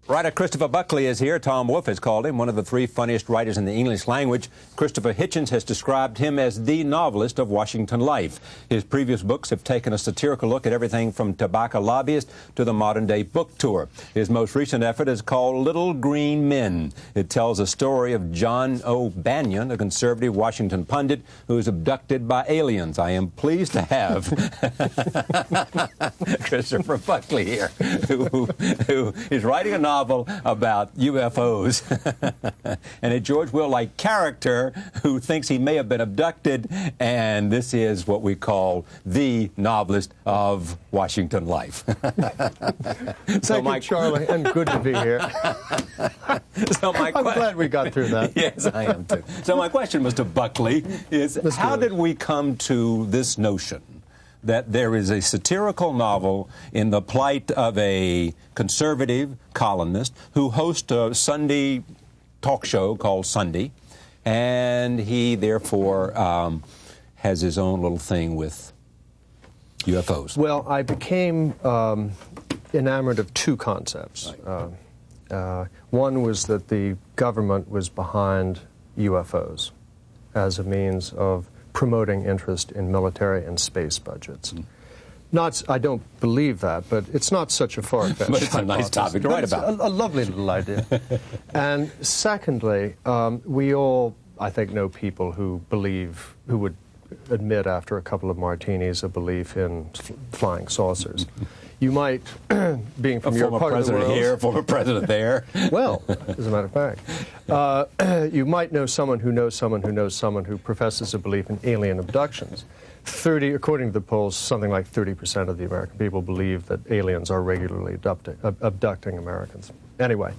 Writer Christopher Buckley is here. Tom Wolfe has called him one of the three funniest writers in the English language. Christopher Hitchens has described him as the novelist of Washington life. His previous books have taken a satirical look at everything from tobacco lobbyist to the modern-day book tour. His most recent effort is called Little Green Men. It tells a story of John O'Banion, a conservative Washington pundit who is abducted by aliens. I am pleased to have Christopher Buckley here, who is writing a novel about UFOs and a George Will-like character who thinks he may have been abducted, and this is what we call the novelist of Washington life. Thank you, Charlie, and good to be here. I'm glad we got through that. Yes, I am too. So my question, Mr. Buckley, is how did we come to this notion that there is a satirical novel in the plight of a conservative columnist who hosts a Sunday talk show called Sunday, and he therefore has his own little thing with UFOs? Well, I became enamored of two concepts. Right. One was that the government was behind UFOs as a means of promoting interest in military and space budgets. I don't believe that, but it's not such a far-fetched But it's a nice topic to write about. A lovely little idea. And secondly, we all, I think, know people who would admit after a couple of martinis a belief in flying saucers. You might, being from your part of the world... Former president here, former president there. Well, as a matter of fact, you might know someone who knows someone who knows someone who professes a belief in alien abductions. According to the polls, something like 30% of the American people believe that aliens are regularly abducting Americans. Anyway,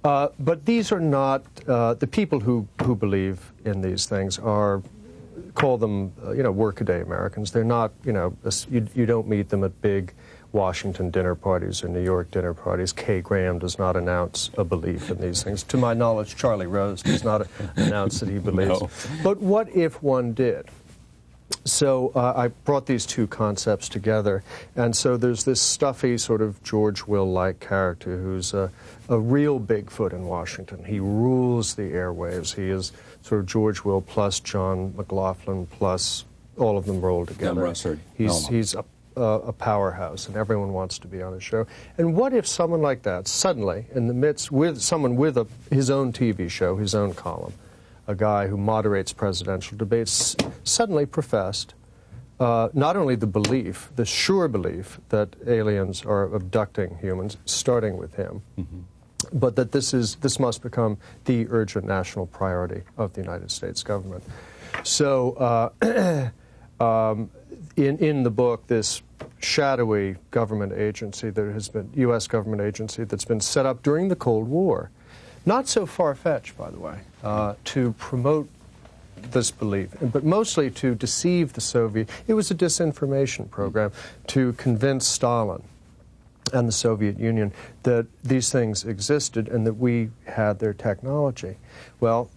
but these are not, the people who believe in these things call them, workaday Americans. They're not, you don't meet them at big Washington dinner parties or New York dinner parties. Kay Graham does not announce a belief in these things. To my knowledge, Charlie Rose does not announce that he believes. No. But what if one did? So I brought these two concepts together, and so there's this stuffy sort of George Will-like character who's a real Bigfoot in Washington. He rules the airwaves. He is sort of George Will plus John McLaughlin plus all of them rolled together. He's a powerhouse, and everyone wants to be on his show. And what if someone like that suddenly, in the midst, with someone with his own TV show, his own column, a guy who moderates presidential debates, suddenly professed not only the sure belief that aliens are abducting humans, starting with him, but that this must become the urgent national priority of the United States government. So in the book, this shadowy government agency that has been, U.S. government agency that's been set up during the Cold War, not so far-fetched, by the way, to promote this belief, but mostly to deceive the Soviet. It was a disinformation program to convince Stalin and the Soviet Union that these things existed and that we had their technology. Well,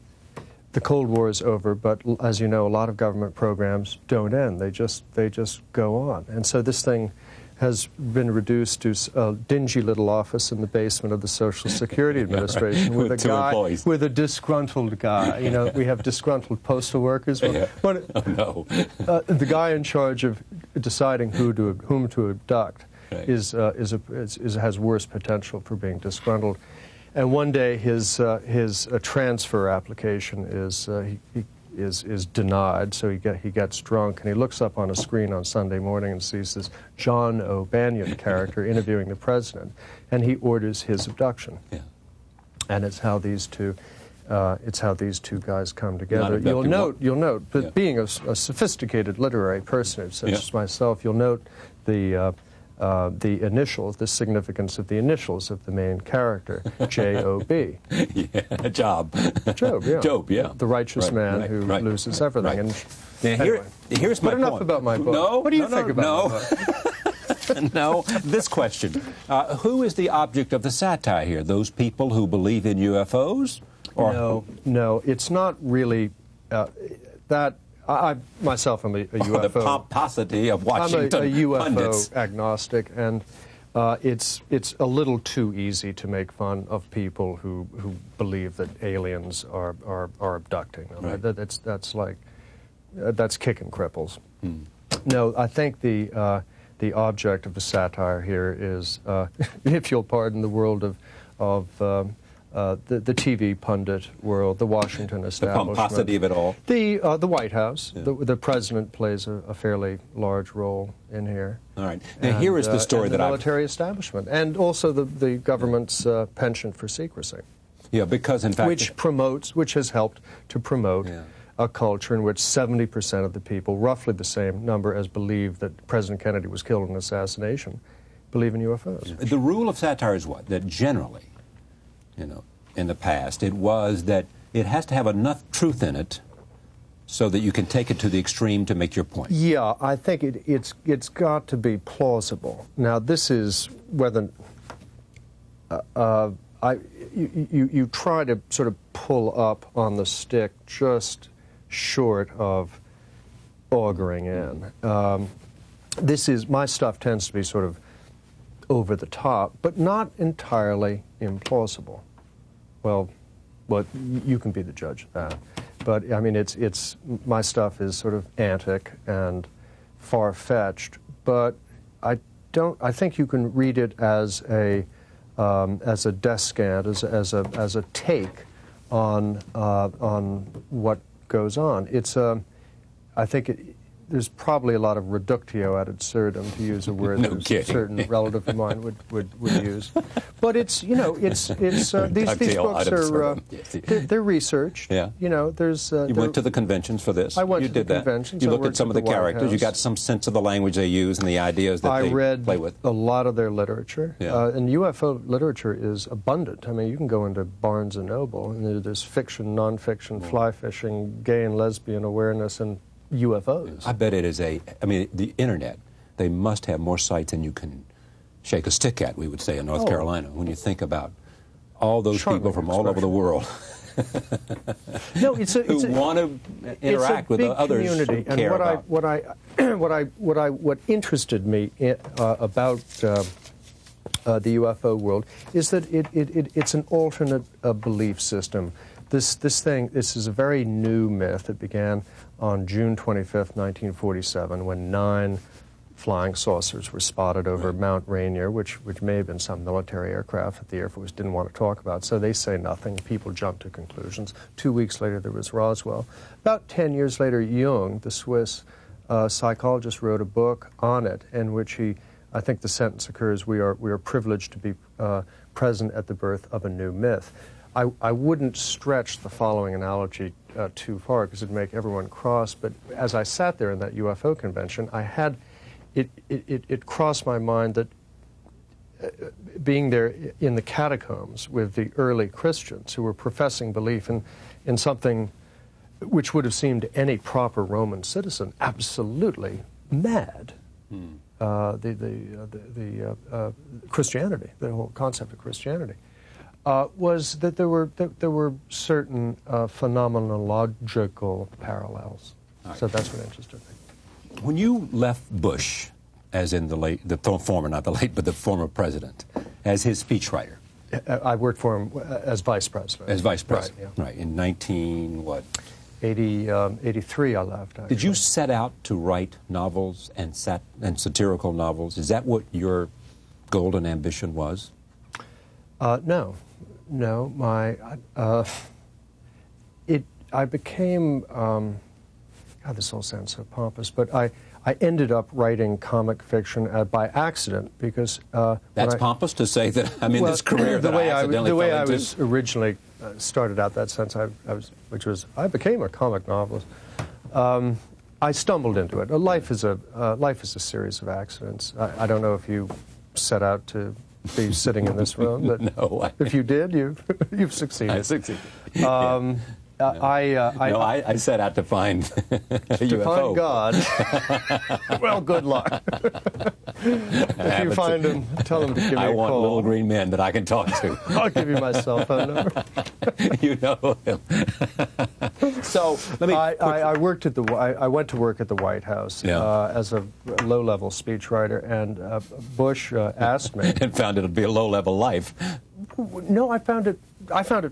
the Cold War is over, but as you know, a lot of government programs don't end. They just go on. And so this thing has been reduced to a dingy little office in the basement of the Social Security Administration with a guy, with a disgruntled guy. You know, we have disgruntled postal workers. But the guy in charge of deciding whom to abduct has worse potential for being disgruntled. And one day his transfer application is denied, so he gets drunk, and he looks up on a screen on Sunday morning and sees this John O'Banion character interviewing the president, and he orders his abduction. Yeah. And it's how these two guys come together. You'll note, but being a sophisticated literary person such as myself, you'll note the initials, the significance of the initials of the main character, J-O-B. Job, yeah. Job, yeah. The righteous man who loses everything. And now, here's my point. But enough about my book. No, what do you think about my book? No, this question. Who is the object of the satire here? Those people who believe in UFOs? Or No, it's not really that. I myself am a UFO. The pomposity of Washington I'm a UFO pundits. agnostic, and it's a little too easy to make fun of people who believe that aliens are abducting them. Right. That's kicking cripples. No, I think the object of the satire here is, if you'll pardon the world of the TV pundit world, the Washington establishment. The pomposity of it all. The White House. Yeah. The president plays a fairly large role in here. All right. Now, here is the story and that the military establishment, and also the government's penchant for secrecy. Yeah, because in fact, which has helped to promote a culture in which 70% of the people, roughly the same number as believe that President Kennedy was killed in an assassination, believe in UFOs. The rule of satire is what? That generally, in the past, it was that it has to have enough truth in it so that you can take it to the extreme to make your point. Yeah, I think it's got to be plausible. Now, this is whether you try to sort of pull up on the stick just short of auguring in. My stuff tends to be sort of over the top, but not entirely implausible. Well, you can be the judge of that. But I mean, my stuff is sort of antic and far-fetched. But I think you can read it as a descant, as a take on what goes on. There's probably a lot of reductio ad absurdum, to use a word that a certain relative of mine would use. But these books are they're researched. Yeah. You went to the conventions for this. I went to the conventions. You looked at some of the characters. You got some sense of the language they use and the ideas that they play with. I read a lot of their literature. Yeah. And UFO literature is abundant. I mean, you can go into Barnes & Noble, and there's fiction, nonfiction, fly fishing, gay and lesbian awareness, and UFOs. I bet it is the internet, they must have more sites than you can shake a stick at, we would say, in North Carolina, when you think about all those people from all over the world who want to interact with others community. Who care about. What interested me about the UFO world is that it's an alternate belief system. This is a very new myth. It began on June 25th, 1947, when 9 flying saucers were spotted over Mount Rainier, which may have been some military aircraft that the Air Force didn't want to talk about. So they say nothing. People jump to conclusions. 2 weeks later, there was Roswell. About 10 years later, Jung, the Swiss psychologist, wrote a book on it, in which I think the sentence occurs, we are privileged to be present at the birth of a new myth. I wouldn't stretch the following analogy too far, because it'd make everyone cross, but as I sat there in that UFO convention, it crossed my mind that being there in the catacombs with the early Christians who were professing belief in something which would have seemed to any proper Roman citizen absolutely mad. Christianity, the whole concept of Christianity. Was that there were certain phenomenological parallels. Right. So that's what interested me. When you left Bush, as in the former president, as his speechwriter, I worked for him as vice president. As vice president, right? In 83, I left. Actually. Did you set out to write novels and satirical novels? Is that what your golden ambition was? No. I became. God, this all sounds so pompous, but I ended up writing comic fiction by accident because. That's pompous to say that. I mean, this career that I accidentally fell into. I was originally started out that sense, I became a comic novelist. I stumbled into it. Life is a series of accidents. I don't know if you set out to be sitting in this room, but no, if you did, you've succeeded. I succeeded. I set out to find a UFO. Find God. Well, good luck. If you find him, tell him to give me a call. I want little green men that I can talk to. I'll give you my cell phone number. You know him. So let me. I worked at I went to work at the White House as a low-level speechwriter, and Bush asked me. And found it to be a low-level life. No, I found it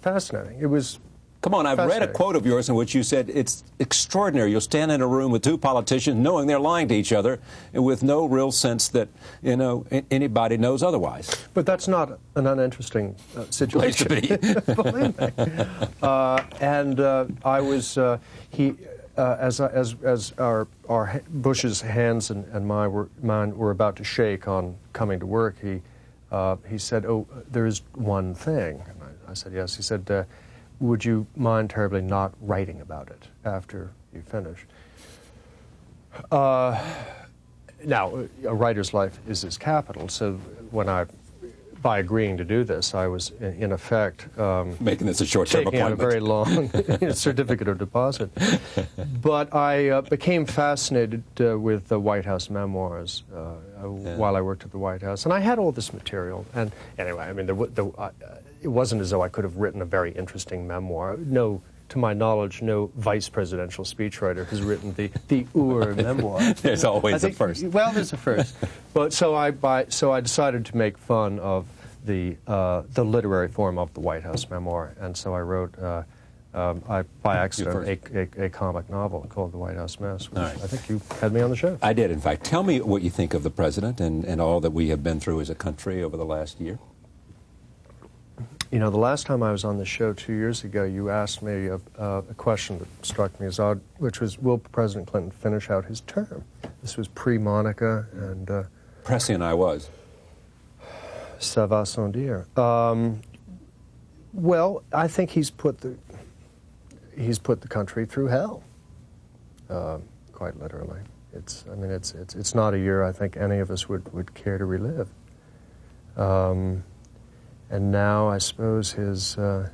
fascinating. It was. Come on, I've read a quote of yours in which you said it's extraordinary. You'll stand in a room with two politicians knowing they're lying to each other and with no real sense that, you know, anybody knows otherwise. But that's not an uninteresting situation. Place to be. Believe me. I was, as our Bush's hands and mine were about to shake on coming to work, he said, "Oh, there is one thing." And I said, "Yes." He said, "Would you mind terribly not writing about it after you finish?" Now, a writer's life is his capital, so by agreeing to do this, I was, in effect, making this a short-term taking out a appointment. very long certificate of deposit. But I became fascinated with the White House memoirs while I worked at the White House, and I had all this material. And anyway, I mean, it wasn't as though I could have written a very interesting memoir. No, to my knowledge, no vice presidential speechwriter has written the Ur memoir. There's always a first. Well, there's a first. But so I decided to make fun of the literary form of the White House memoir, and so I wrote by accident a comic novel called The White House Mess, which I think you had me on the show. I did, in fact. Tell me what you think of the president and all that we have been through as a country over the last year. You know, the last time I was on the show 2 years ago, you asked me a question that struck me as odd, which was, will President Clinton finish out his term? This was pre-Monica and... Prescient I was. Ça va sans dire. Well, I think he's put the country through hell, quite literally. It's not a year I think any of us would care to relive. And now I suppose I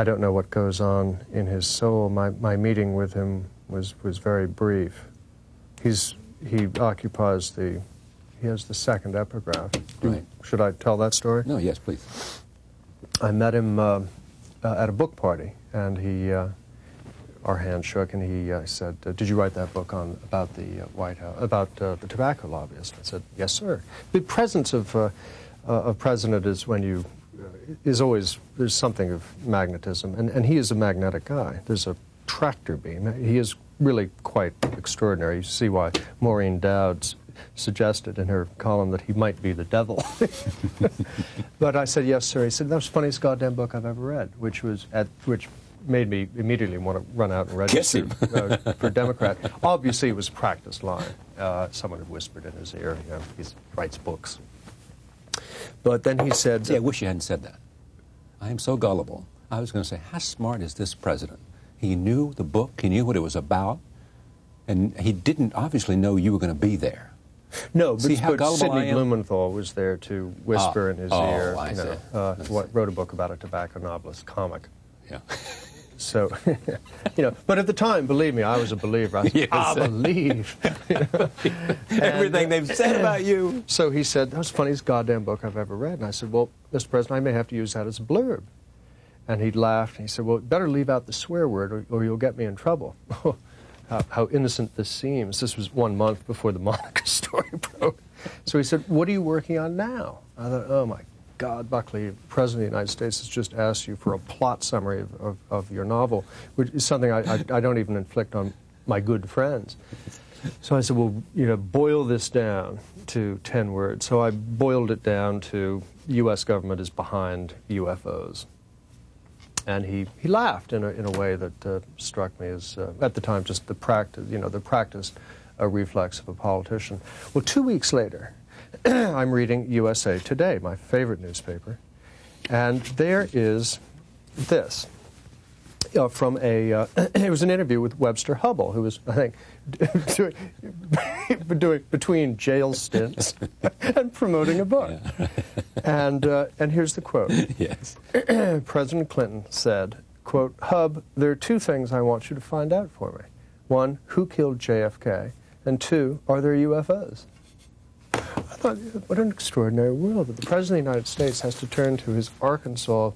don't know what goes on in his soul. My meeting with him was very brief. He has the second epigraph. Right. Should I tell that story? No, yes, please. I met him at a book party, and our hands shook, and he said, "Did you write that book about the White House, about the tobacco lobbyist?" I said, "Yes, sir." The presence of president is there's something of magnetism, and he is a magnetic guy. There's a tractor beam. He is really quite extraordinary. You see why Maureen Dowd suggested in her column that he might be the devil. But I said, "Yes, sir." He said, "That was the funniest goddamn book I've ever read," which made me immediately want to run out and register for Democrat. Obviously, it was a practiced line. Someone had whispered in his ear, you know, he writes books. But then he said... See, I wish you hadn't said that. I am so gullible. I was going to say, how smart is this president? He knew the book, he knew what it was about, and he didn't obviously know you were going to be there. No, See how but gullible I Sidney am? Blumenthal was there to whisper in his ear. I see. Wrote a book about a tobacco novelist, comic. Yeah. So, you know, but at the time, believe me, I was a believer. I said, I believe. You know? Everything they've said about you. So he said, "That was the funniest goddamn book I've ever read." And I said, "Well, Mr. President, I may have to use that as a blurb." And he laughed, and he said, "Well, better leave out the swear word or you'll get me in trouble." How innocent this seems. This was 1 month before the Monica story broke. So he said, "What are you working on now?" I thought, oh my God, Buckley, President of the United States has just asked you for a plot summary of your novel, which is something I don't even inflict on my good friends. So I said, "Well, you know, boil this down to 10 words." So I boiled it down to U.S. government is behind UFOs. And he laughed in a way that struck me as, at the time, just the practiced reflex of a politician. Well, 2 weeks later, I'm reading USA Today, my favorite newspaper, and there is this from it was an interview with Webster Hubbell, who was, I think, doing between jail stints and promoting a book. Yeah. And here's the quote. Yes. President Clinton said, quote, "Hub, there are two things I want you to find out for me. One, who killed JFK? And two, are there UFOs?" thought, what an extraordinary world that the President of the United States has to turn to his Arkansas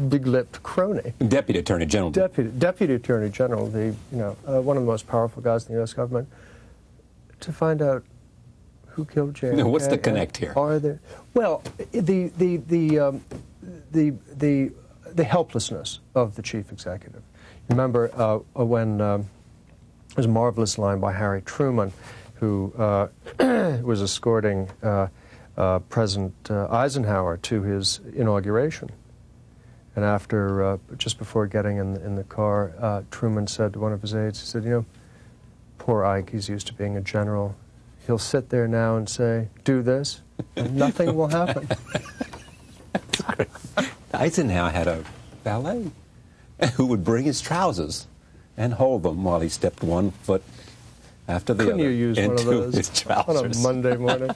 big-lipped crony. Deputy Attorney General. Deputy Attorney General, one of the most powerful guys in the U.S. government, to find out who killed JFK. Now, what's the connect here? Are there? Well, the helplessness of the chief executive. Remember when there's a marvelous line by Harry Truman, who was escorting President Eisenhower to his inauguration. And after, just before getting in the car, Truman said to one of his aides, he said, you know, poor Ike, he's used to being a general. He'll sit there now and say, do this, and nothing will happen. Eisenhower had a valet who would bring his trousers and hold them while he stepped one foot after the Couldn't other you use into one of those his trousers. on a Monday morning?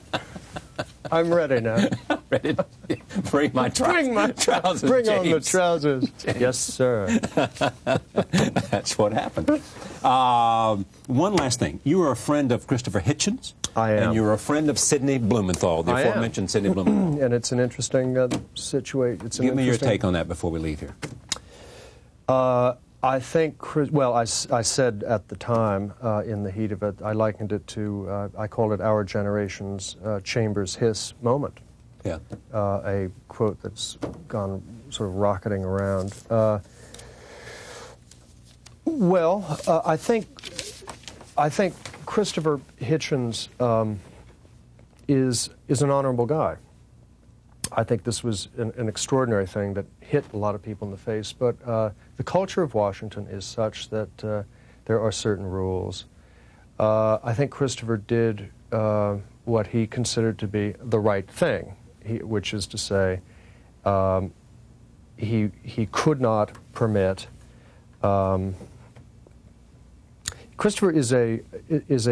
I'm ready now. Ready to bring my trousers. Bring James. on the trousers. James. Yes, sir. That's what happened. One last thing. You were a friend of Christopher Hitchens. I am. And you were a friend of Sidney Blumenthal, the aforementioned Sidney Blumenthal. And it's an interesting situation. Give me your take on that before we leave here. I think, well, I said at the time, in the heat of it, I likened it to, I called it our generation's Chambers Hiss moment. Yeah. A quote that's gone sort of rocketing around. I think Christopher Hitchens is an honorable guy. I think this was an extraordinary thing that hit a lot of people in the face, but the culture of Washington is such that there are certain rules. I think Christopher did what he considered to be the right thing, which is to say he could not permit. Christopher is a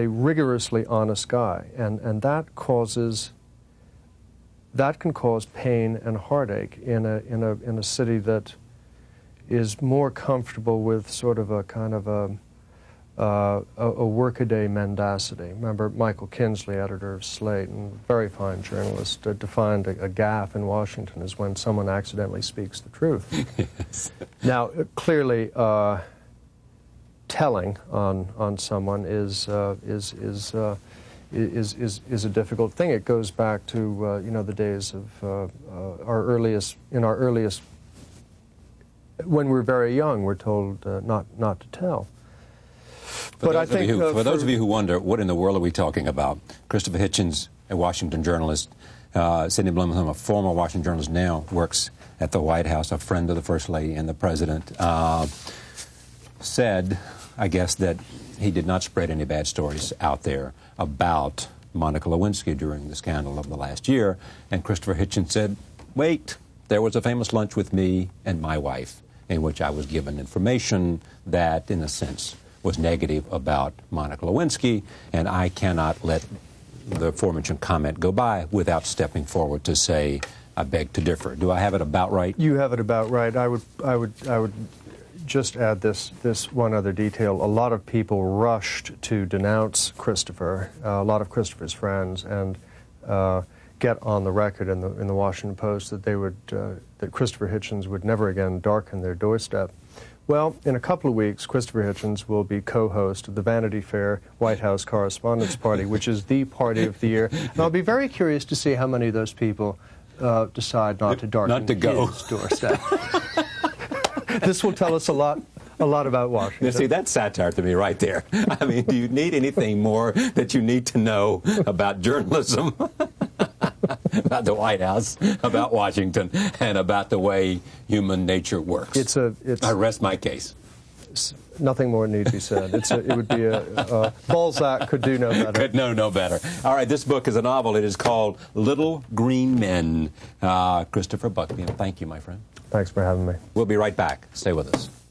rigorously honest guy, and that can cause pain and heartache in a city that is more comfortable with sort of a kind of a workaday mendacity. Remember Michael Kinsley, editor of Slate, and very fine journalist, defined a gaffe in Washington as when someone accidentally speaks the truth. Yes. Now, clearly, telling on someone is a difficult thing. It goes back to the days of our earliest, when we're very young, we're told not to tell. For those of you who wonder, what in the world are we talking about? Christopher Hitchens, a Washington journalist, Sidney Blumenthal, a former Washington journalist, now works at the White House, a friend of the First Lady and the President, said, I guess, that he did not spread any bad stories out there about Monica Lewinsky during the scandal of the last year. And Christopher Hitchens said, wait, there was a famous lunch with me and my wife in which I was given information that, in a sense, was negative about Monica Lewinsky, and I cannot let the aforementioned comment go by without stepping forward to say, I beg to differ. Do I have it about right? You have it about right. I would just add this one other detail. A lot of people rushed to denounce Christopher, a lot of Christopher's friends, and get on the record in the Washington Post that that Christopher Hitchens would never again darken their doorstep. Well, in a couple of weeks, Christopher Hitchens will be co-host of the Vanity Fair White House Correspondents' Party, which is the party of the year. And I'll be very curious to see how many of those people decide not to darken his doorstep. This will tell us a lot about Washington. You see, that's satire to me right there. I mean, do you need anything more that you need to know about journalism, about the White House, about Washington, and about the way human nature works? I rest my case. Nothing more need be said. It would be Balzac could do no better. Could know no better. All right, this book is a novel. It is called Little Green Men. Christopher Buckley, and thank you, my friend. Thanks for having me. We'll be right back. Stay with us.